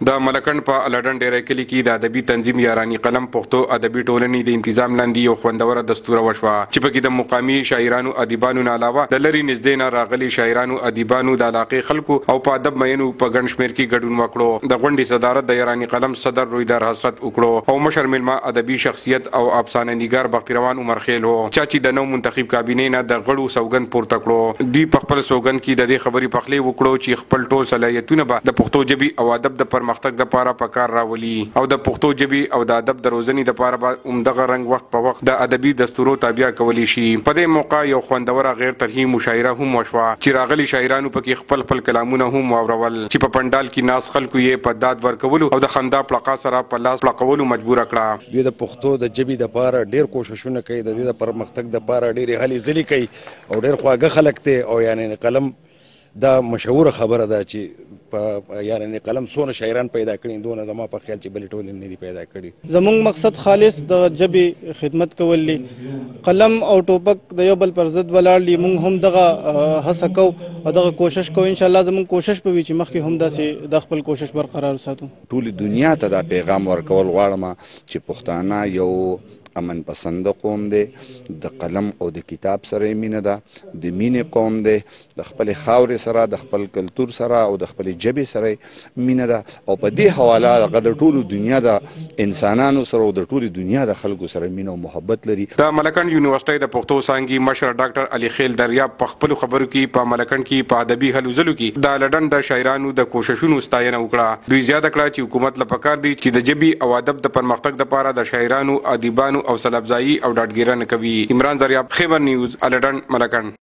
د ملکند په لډن ډیری کلی کې د ادبي تنظیم یارانی قلم پښتو ادبي ټولنې د انتظام لاندې یو خوندوره دستوره وشوه چې پکې د مقامي شاعرانو ادیبانو نه علاوه د لری نږدې نه راغلي شاعرانو ادیبانو د علاقې خلکو او په ادب مینو په ګڼ شمېر کې ګډون وکړو. د غونډې صدارت د یارانی قلم صدر رویدار حضرت وکړو او مشر ملما ادبي شخصیت او افسانه نګار بختیروان عمر خیل وو چې د نو منتخب کابینې نه د غړو سوګند پورته کړو. دوی په خپل سوګند کې د دې خبرې پخلی وکړو چې خپل ټول صلاحیتونه به د پښتو ژبې او ادب د پرمختګ لپاره کار راولي او د پښتو ژبې او د ادب د روزنې لپاره به عمدغه رنګ وخت په وخت د ادبي دستورو تابع کولی شي. په دې موقع یو خوندوره غیر طرحي مشاعره هم وشوه چې راغلي شاعرانو پکې خپل کلامونه هم واورول چې په پندال کې ناس خلکو یې په داد ورکولو او د خندا پلقا سره په لاس پلقولو مجبور کړه. دوی د پښتو د ژبې لپاره ډېر کوششونه کوي، د دې د پرمختګ لپاره ډېرې هلې ځلې کوي او ډېر خواږه خلک دی او یعنی قلم دا مشهوره خبره ده چې په یعنی قلم څونه شاعران پیدا کړي دونه زما په خیال چې بلې ټولې نه دي پیدا کړي. زموږ مقصد خالص د ژبې خدمت کول دي. قلم او ټوپک د یو بل پر ضد ولاړ دي. موږ هم دغه هڅه کوو او دغه کوشش کوو. ان شاء الله زموږ کوشش به وي چې مخکې هم داسې د خپل کوشش برقرار وساتو. ټولې دنیا ته دا پیغام ورکول غواړم چې پښتانه یو امن پسنده قوم دی، د قلم او د کتاب سره مینه ده، د مینې قوم دی، د خپل خاورې سره د خپل کلتور سره او د خپل ژبې سره مینه ده او په دې حواله هغه د ټولو دنیا د انسانانو سره او د ټولې دنیا د خلکو سره مینه او محبت لري. د ملکند یونیورسيټي د پښتو څانګې مشر ډاکټر علي خیل دریاب په خپل خبرو کې په ملکند کې په ادبي هلو ځلو کې د لډن د شاعرانو د کوششونو ستاینه وکړه. دوی زیاته کړه چې حکومت له پکار دی چې د ژبې او ادب د پرمختګ لپاره د شاعرانو ادیبانو او سلبزایي او ډاډګیرنه کوي. عمران زریاب، خیبر نیوز، لډن، ملکند.